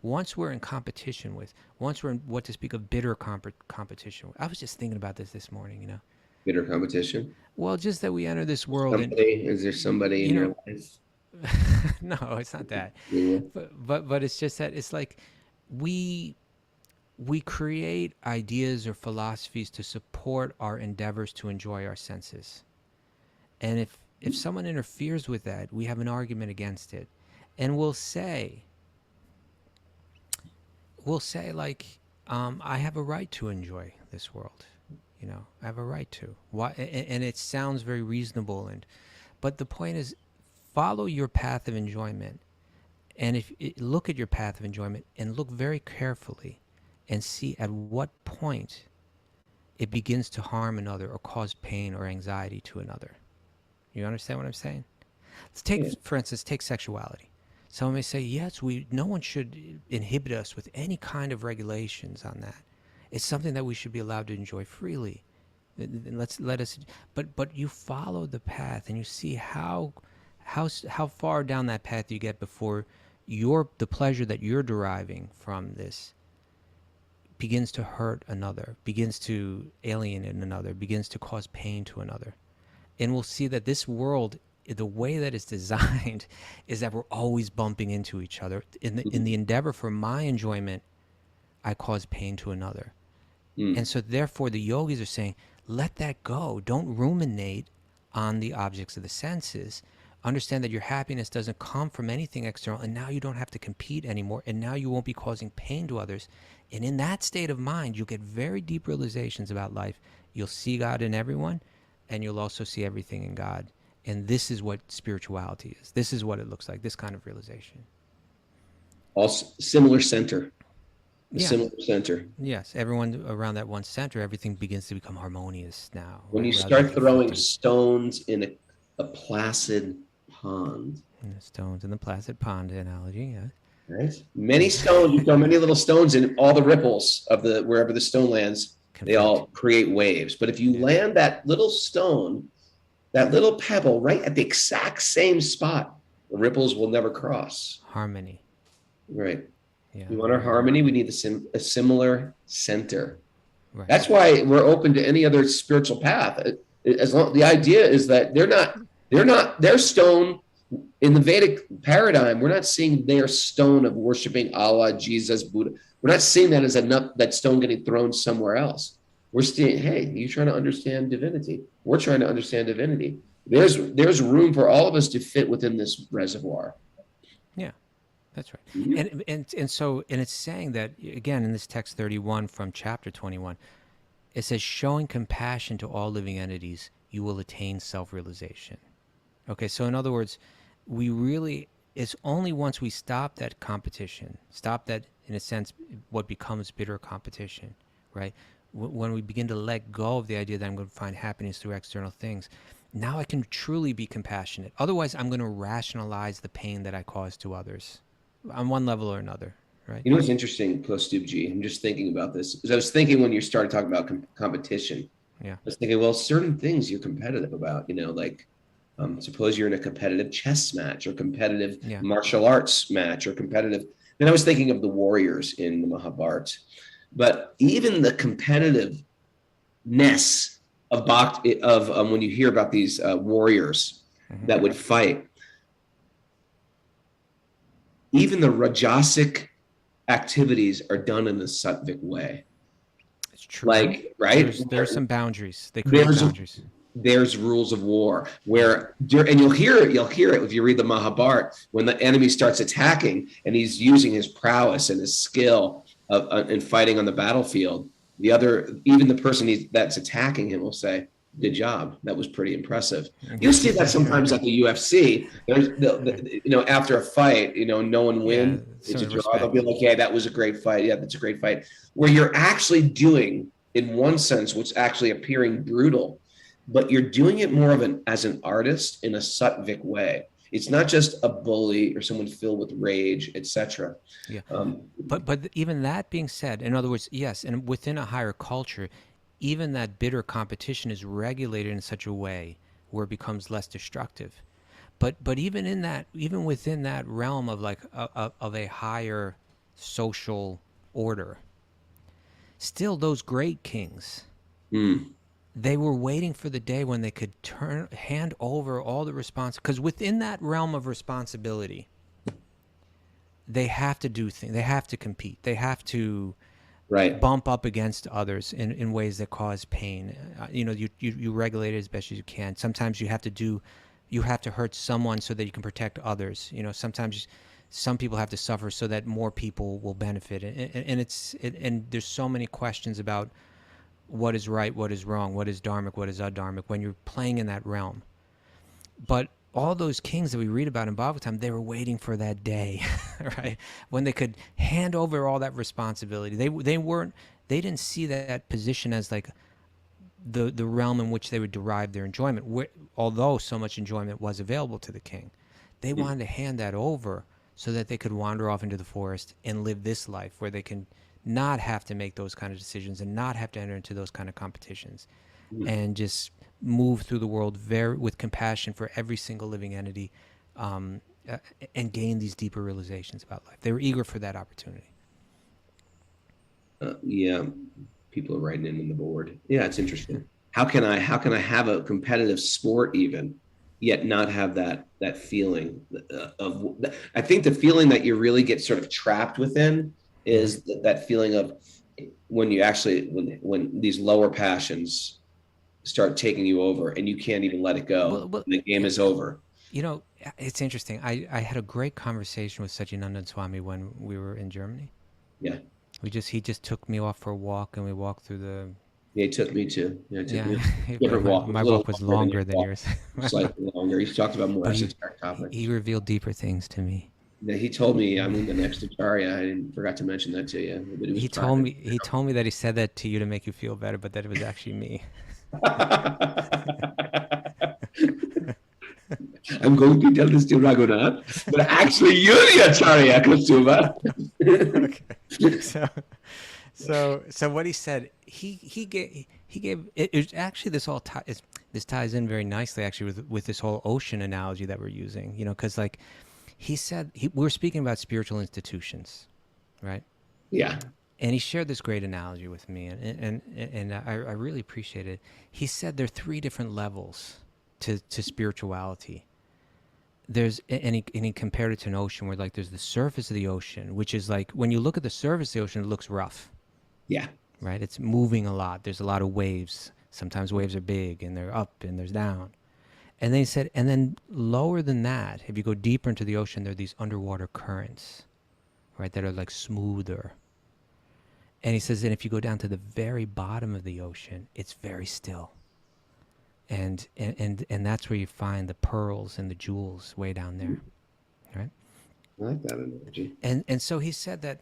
S1: Once we're in competition once we're in what to speak of bitter competition. I was just thinking about this morning,
S4: Bitter competition?
S1: Well, just that we enter this world.
S4: Is there somebody in your life?
S1: No, it's not that.
S4: Yeah.
S1: But it's just that it's like we create ideas or philosophies to support our endeavors to enjoy our senses. And if someone interferes with that, we have an argument against it. And we'll say like, I have a right to enjoy this world. I have a right to. Why? And it sounds very reasonable. But the point is, follow your path of enjoyment. And look at your path of enjoyment and look very carefully and see at what point it begins to harm another or cause pain or anxiety to another. You understand what I'm saying? For instance, take sexuality. Someone may say, yes, no one should inhibit us with any kind of regulations on that. It's something that we should be allowed to enjoy freely. But you follow the path and you see how far down that path you get before the pleasure that you're deriving from this begins to hurt another, begins to alienate another, begins to cause pain to another. And we'll see that this world, the way that it's designed, is that we're always bumping into each other. In the endeavor for my enjoyment, I cause pain to another. And so therefore the yogis are saying, let that go. Don't ruminate on the objects of the senses. Understand that your happiness doesn't come from anything external, and now you don't have to compete anymore, and now you won't be causing pain to others. And in that state of mind, you'll get very deep realizations about life. You'll see God in everyone, and you'll also see everything in God. And this is what spirituality is. This is what it looks like, this kind of realization.
S4: All similar center.
S1: Yeah.
S4: Similar center.
S1: Yes, everyone around that one center, everything begins to become harmonious now.
S4: When you start throwing stones in a placid pond.
S1: Stones in the placid pond analogy, yeah.
S4: Right? Many stones, you throw many little stones in, all the ripples of wherever the stone lands, they all create waves. But if you land that little stone, that little pebble right at the exact same spot, the ripples will never cross.
S1: Harmony.
S4: Right.
S1: Yeah.
S4: We want our harmony. We need a similar center.
S1: Right.
S4: That's why we're open to any other spiritual path. The idea is that their stone in the Vedic paradigm, we're not seeing their stone of worshiping Allah, Jesus, Buddha. We're not seeing that as that stone getting thrown somewhere else. We're seeing, hey, you're trying to understand divinity. We're trying to understand divinity. There's room for all of us to fit within this reservoir.
S1: Yeah, that's right.
S4: Mhm.
S1: And it's saying that again in this text 31 from chapter 21. It says, showing compassion to all living entities, you will attain self-realization. Okay, so in other words, it's only once we stop that competition, stop that, in a sense, what becomes bitter competition, right? When we begin to let go of the idea that I'm going to find happiness through external things, now I can truly be compassionate. Otherwise, I'm going to rationalize the pain that I cause to others on one level or another, right?
S4: You know what's interesting, Kaustubha? I'm just thinking about this. Because I was thinking when you started talking about competition,
S1: Yeah.
S4: I was thinking, well, certain things you're competitive about, like suppose you're in a competitive chess match or competitive
S1: Yeah.
S4: martial arts match or competitive. Then I was thinking of the warriors in the Mahabharata. But even the competitiveness of Bhakti, of when you hear about these warriors that would fight, even the Rajasic activities are done in a sattvic way.
S1: It's true.
S4: Like, right?
S1: There's some boundaries. They create
S4: There's
S1: boundaries.
S4: there's rules of war where, and you'll hear it if you read the Mahabharata, when the enemy starts attacking and he's using his prowess and his skill in fighting on the battlefield, even the person that's attacking him will say, good job, that was pretty impressive. You see that sometimes at the UFC. After a fight, no one wins, it's a draw. They'll be like, yeah, that was a great fight. Yeah, that's a great fight. Where you're actually doing, in one sense, what's actually appearing brutal, but you're doing it more as an artist in a sattvic way. It's not just a bully or someone filled with rage, etc.
S1: Yeah. But even that being said, in other words, yes, and within a higher culture, even that bitter competition is regulated in such a way where it becomes less destructive. But even within that realm of like of a higher social order, still those great kings, they were waiting for the day when they could hand over all the because within that realm of responsibility, they have to do things. They have to compete. They have to bump up against others in ways that cause pain. You regulate it as best as you can. Sometimes you have to hurt someone so that you can protect others. Sometimes some people have to suffer so that more people will benefit. And there's so many questions about what is right, what is wrong, what is dharmic, what is adharmic when you're playing in that realm. But all those kings that we read about in Bhagavatam, they were waiting for that day, right? When they could hand over all that responsibility. They didn't see that position as like the realm in which they would derive their enjoyment, although so much enjoyment was available to the king. They wanted to hand that over so that they could wander off into the forest and live this life where they can not have to make those kind of decisions and not have to enter into those kind of competitions and just move through the world with compassion for every single living entity and gain these deeper realizations about life. They were eager for that opportunity.
S4: Yeah, people are writing in the board. Yeah, it's interesting. How can I have a competitive sport even, yet not have that feeling of? I think the feeling that you really get sort of trapped within is that feeling of when you actually when these lower passions start taking you over and you can't even let it go. Well, the game is over.
S1: It's interesting. I had a great conversation with Satyananda Swami when we were in Germany.
S4: Yeah.
S1: He just took me off for a walk and we walked through the.
S4: Yeah, he took me too.
S1: My walk was longer than yours.
S4: Slightly longer. He talked about more esoteric topics.
S1: He revealed deeper things to me.
S4: Yeah, he told me I'm in the next Acharya. I forgot to mention that to you. But
S1: he told me that he said that to you to make you feel better, but that it was actually me.
S4: I'm going to tell this to Raghunath, but actually you're the Acharya, Kaustubha.
S1: Okay. So what he said, he gave it actually this ties in very nicely actually with this whole ocean analogy that we're using, because like he said we're speaking about spiritual institutions, right?
S4: Yeah.
S1: And he shared this great analogy with me, and I really appreciate it. He said there are 3 different levels to spirituality. and he compared it to an ocean where like there's the surface of the ocean, which is like when you look at the surface of the ocean, it looks rough,
S4: Yeah.
S1: right? It's moving a lot. There's a lot of waves. Sometimes waves are big and they're up and there's down. And then he said, and then lower than that, if you go deeper into the ocean, there are these underwater currents, right, that are like smoother. And he says, and if you go down to the very bottom of the ocean, it's very still. And that's where you find the pearls and the jewels way down there, right?
S4: I like that analogy.
S1: And so he said that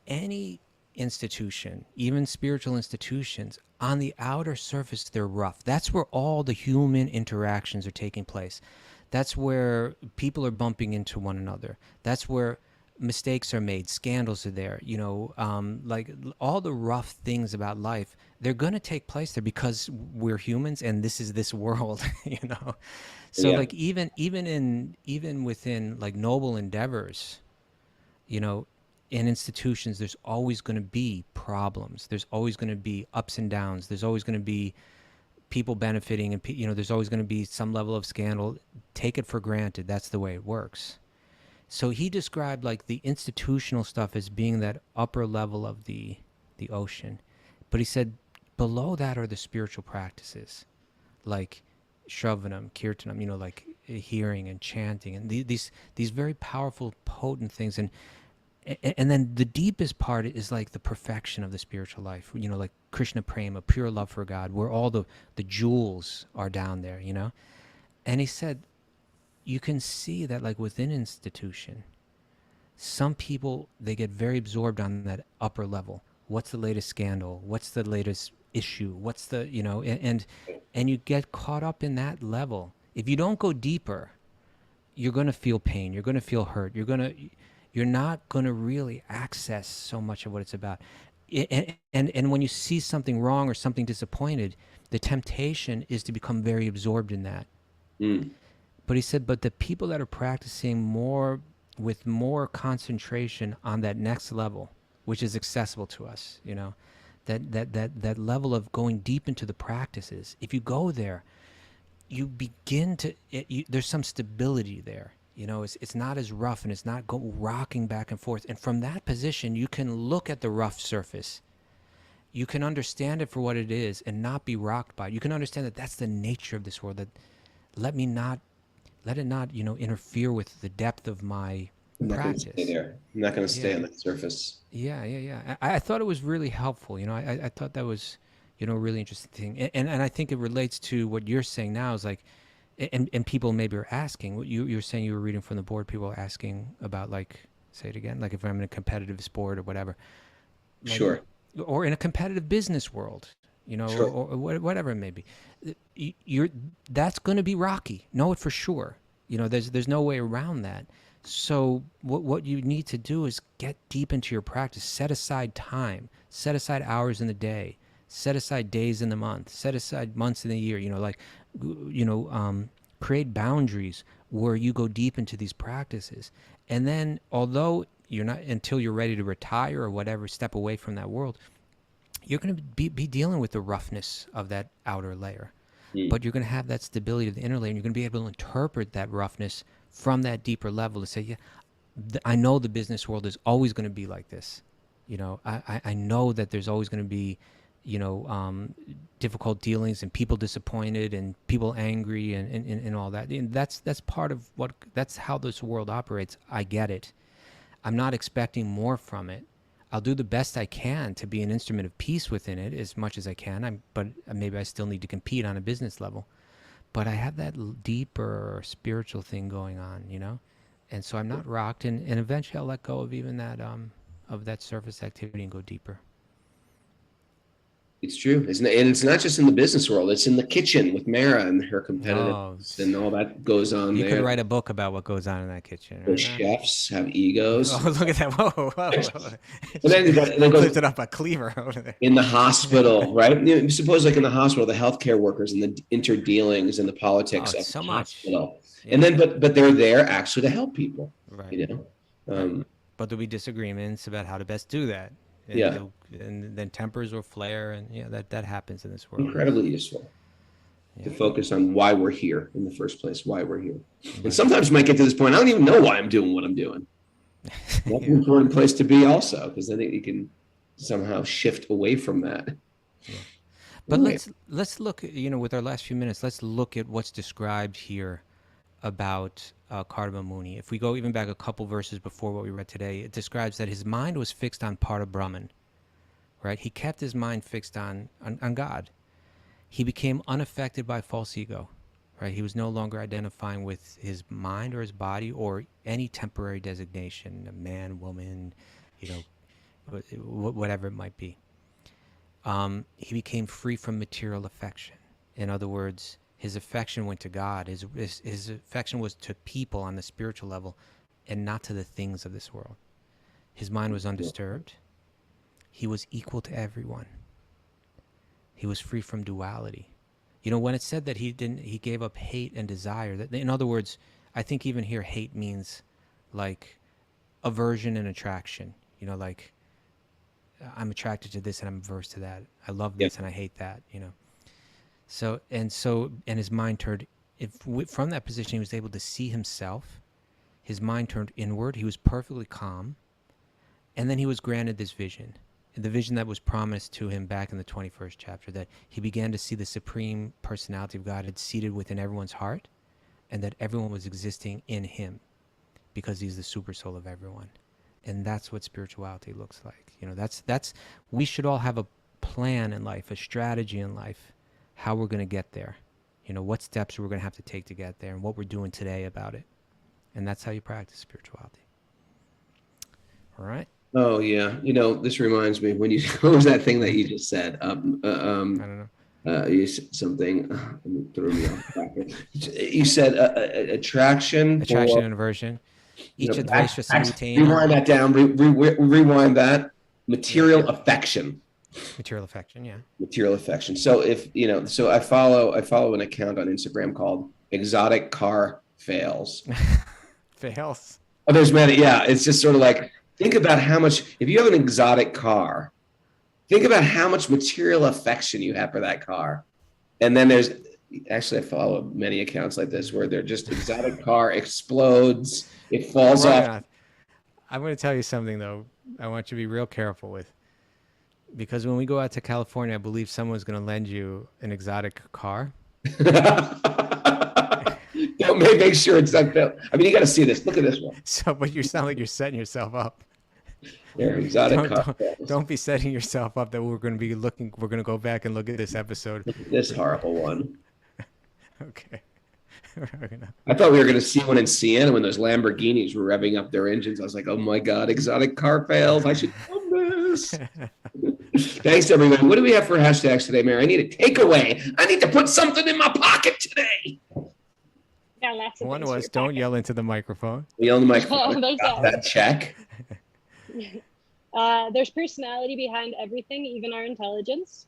S1: any institution, even spiritual institutions, on the outer surface they're rough. That's where all the human interactions are taking place. That's where people are bumping into one another. That's where mistakes are made, scandals are there, like all the rough things about life, they're going to take place there because we're humans and this is this world. So
S4: Yeah.
S1: like even within like noble endeavors, in institutions, there's always going to be problems. There's always going to be ups and downs. There's always going to be people benefiting, and there's always going to be some level of scandal. Take it for granted. That's the way it works. So he described like the institutional stuff as being that upper level of the ocean, but he said below that are the spiritual practices, like shravanam, kirtanam, like hearing and chanting, and these very powerful, potent things. And then the deepest part is like the perfection of the spiritual life, like Krishna Prema, pure love for God, where all the jewels are down there, And he said, you can see that like within institution, some people, they get very absorbed on that upper level. What's the latest scandal? What's the latest issue? What's the, and you get caught up in that level. If you don't go deeper, you're going to feel pain. You're going to feel hurt. You're not going to really access so much of what it's about. And when you see something wrong or something disappointed, the temptation is to become very absorbed in that.
S4: Mm.
S1: But he said, but the people that are practicing more with more concentration on that next level, which is accessible to us, that level of going deep into the practices, if you go there, you begin to, there's some stability there. It's not as rough and it's not rocking back and forth. And from that position, you can look at the rough surface. You can understand it for what it is and not be rocked by it. You can understand that that's the nature of this world, that let it not, interfere with the depth of my
S4: I'm not going to
S1: practice.
S4: stay there. I'm not going to stay
S1: Yeah.
S4: on that surface.
S1: Yeah. I thought it was really helpful. I thought that was, a really interesting thing. And I think it relates to what you're saying now is like, and people maybe are asking, what you're saying you were reading from the board, people are asking about like, say it again, like if I'm in a competitive sport or whatever. Like,
S4: Sure.
S1: or in a competitive business world,
S4: Sure.
S1: or whatever it may be. That's going to be rocky. Know it for sure. There's no way around that. So what you need to do is get deep into your practice. Set aside time. Set aside hours in the day. Set aside days in the month. Set aside months in the year. Create boundaries where you go deep into these practices. And then, although you're not, until you're ready to retire or whatever, step away from that world, you're going to be dealing with the roughness of that outer layer.
S4: Mm.
S1: But you're going to have that stability of the inner layer, and you're going to be able to interpret that roughness from that deeper level to say, yeah, I know the business world is always going to be like this. I know that there's always going to be, difficult dealings and people disappointed and people angry and all that. And that's part of that's how this world operates. I get it. I'm not expecting more from it. I'll do the best I can to be an instrument of peace within it as much as I can. But maybe I still need to compete on a business level. But I have that deeper spiritual thing going on, and so I'm not rocked. And eventually I'll let go of even that of that surface activity and go deeper.
S4: It's true. And it's not just in the business world. It's in the kitchen with Mara and her competitiveness and all that goes on
S1: You
S4: there.
S1: could write a book about what goes on in that kitchen.
S4: The
S1: Right?
S4: chefs have egos.
S1: Oh, look at that. Whoa.
S4: And then goes
S1: Lifted up a cleaver over there.
S4: in the hospital, right? Suppose like in the hospital, the healthcare workers and the interdealings and the politics of
S1: so
S4: the
S1: much.
S4: hospital.
S1: Yeah.
S4: And then, but they're there actually to help people,
S1: Right. But there'll be disagreements about how to best do that. And
S4: Yeah.
S1: And then tempers will flare, and that happens in this world.
S4: Incredibly useful. to focus on why we're here in the first place, why we're here. And sometimes you might get to this point, I don't even know why I'm doing what I'm doing. That's an important place to be also, because I think you can somehow shift away from that.
S1: But let's look, with our last few minutes, let's look at what's described here about Cardama Muni. If we go even back a couple verses before what we read today, it describes that his mind was fixed on Pada Brahman, right? He kept his mind fixed on God. He became unaffected by false ego, right? He was no longer identifying with his mind or his body or any temporary designation, a man, woman, whatever it might be. He became free from material affection. In other words, his affection went to God. His affection was to people on the spiritual level and not to the things of this world. His mind was undisturbed. He was equal to everyone. He was free from duality. When it said that he gave up hate and desire, that, in other words, I think even here hate means like aversion and attraction. Like I'm attracted to this and I'm averse to that. I love this and I hate that, So his mind turned, from that position, he was able to see himself. His mind turned inward. He was perfectly calm. And then he was granted this vision, the vision that was promised to him back in the 21st chapter, that he began to see the supreme personality of God had seated within everyone's heart, and that everyone was existing in him because he's the super soul of everyone. And that's what spirituality looks like. We should all have a plan in life, a strategy in life, how we're going to get there. What steps we're going to have to take to get there and what we're doing today about it. And that's how you practice spirituality. All right.
S4: Oh yeah. This reminds me what was that thing that you just said? I don't know. You said something. Threw me off. You said attraction
S1: and aversion. Each advaita samutena.
S4: Rewind that down. Rewind that. Material affection.
S1: Material affection, yeah.
S4: Material affection. So so I follow an account on Instagram called Exotic Car Fails.
S1: Fails.
S4: Oh, there's many. Yeah, it's just sort of like, think about how much, if you have an exotic car, think about how much material affection you have for that car. And then I follow many accounts like this where they're just exotic car explodes, it falls off.
S1: I'm going to tell you something, though, I want you to be real careful with. Because when we go out to California, I believe someone's going to lend you an exotic car.
S4: Make sure it's not built. I mean, you got to see this. Look at this one.
S1: But you sound like you're setting yourself up.
S4: Yeah, exotic car.
S1: Don't be setting yourself up that we're going to go back and look at this episode.
S4: Look at this horrible one.
S1: Okay.
S4: I thought we were going to see one in Siena when those Lamborghinis were revving up their engines. I was like, oh my God, exotic car fails. I should film this. Thanks, everybody. What do we have for hashtags today, Mary? I need a takeaway. I need to put something in my pocket today.
S5: Yeah, lots of
S1: one was don't yell into the microphone.
S4: Yell in the microphone. Got that check.
S5: There's personality behind everything, even our intelligence.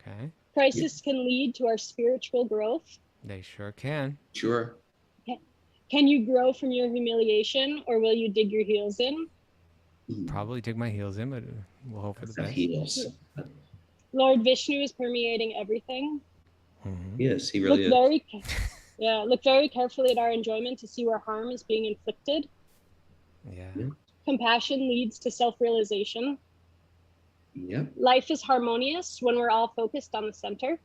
S1: Okay.
S5: Crisis can lead to our spiritual growth.
S1: They sure can.
S4: Sure.
S5: Can you grow from your humiliation, or will you dig your heels in?
S1: Probably dig my heels in, but we'll hope for the best.
S4: Heels.
S5: Lord Vishnu is permeating everything.
S4: Mm-hmm. Yes, he really is.
S5: Look very carefully at our enjoyment to see where harm is being inflicted.
S1: Yeah.
S5: Compassion leads to self-realization.
S4: Yeah.
S5: Life is harmonious when we're all focused on the center.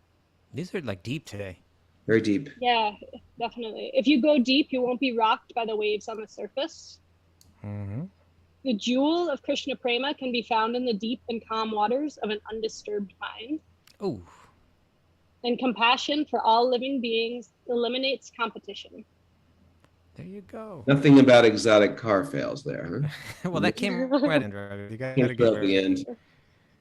S1: These are like deep today.
S4: Very deep.
S5: Yeah, definitely. If you go deep, you won't be rocked by the waves on the surface.
S1: Mm-hmm.
S5: The jewel of Krishna Prema can be found in the deep and calm waters of an undisturbed mind.
S1: Oh.
S5: And compassion for all living beings eliminates competition.
S1: There you go.
S4: Nothing about exotic car fails there, huh?
S1: Well, that came right in. You got to
S4: get the end.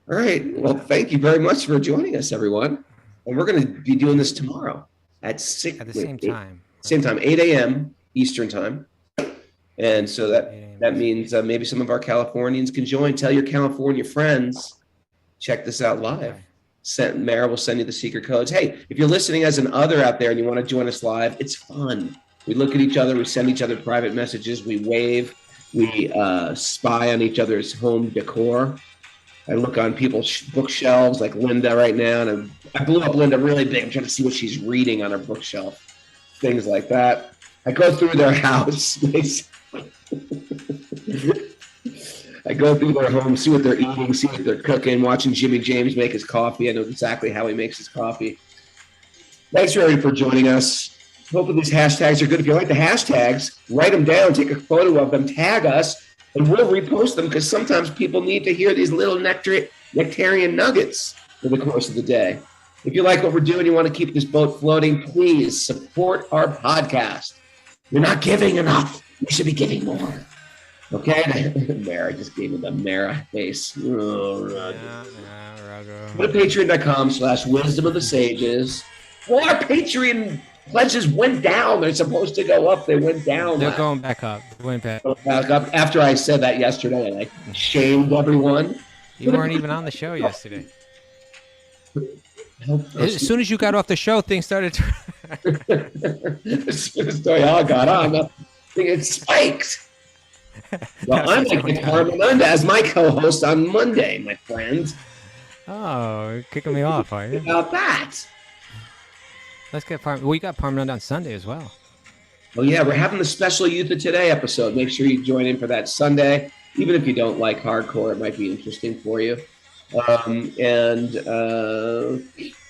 S4: All right. Well, thank you very much for joining us, everyone. And we're going to be doing this tomorrow at same time, 8 a.m. Eastern time. And so that means maybe some of our Californians can join. Tell your California friends, check this out live. Mara will send you the secret codes. Hey, if you're listening as an other out there and you want to join us live, it's fun. We look at each other, we send each other private messages, we wave, we spy on each other's home decor. I look on people's bookshelves, like Linda right now, and I blew up Linda really big. I'm trying to see what she's reading on her bookshelf, things like that. I go through their house. I go through their home, see what they're eating, see what they're cooking, watching Jimmy James make his coffee. I know exactly how he makes his coffee. Thanks, everybody, for joining us. Hopefully these hashtags are good. If you like the hashtags, write them down, take a photo of them, tag us, and we'll repost them because sometimes people need to hear these little nectarian nuggets for the course of the day. If you like what we're doing, you want to keep this boat floating, please support our podcast. You're not giving enough. You should be giving more. Okay? Mara just gave me the Mara face. Oh, Raghu. Go to patreon.com/wisdom of the sages. Well, our Patreon pledges went down. They're supposed to go up. They went down.
S1: They're going back up. Went back.
S4: Back up. After I said that yesterday, and I shamed everyone.
S1: You weren't even on the show yesterday. As soon as you got off the show, things started to...
S4: As soon as they all got on, it spiked. Well, I'm like Parmananda as my co-host on Monday, my friend.
S1: Oh, you're kicking me off, are you?
S4: How about that?
S1: Let's get we got Parmananda on Sunday as well.
S4: Oh yeah, we're having the special Youth of Today episode. Make sure you join in for that Sunday. Even if you don't like hardcore, it might be interesting for you. And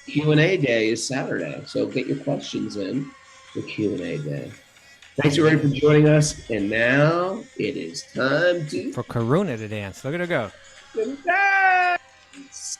S4: Q&A day is Saturday, so get your questions in for Q&A day. Thanks everybody for joining us, and now it is time
S1: for Karuna to dance. Look at her go.
S4: Dance.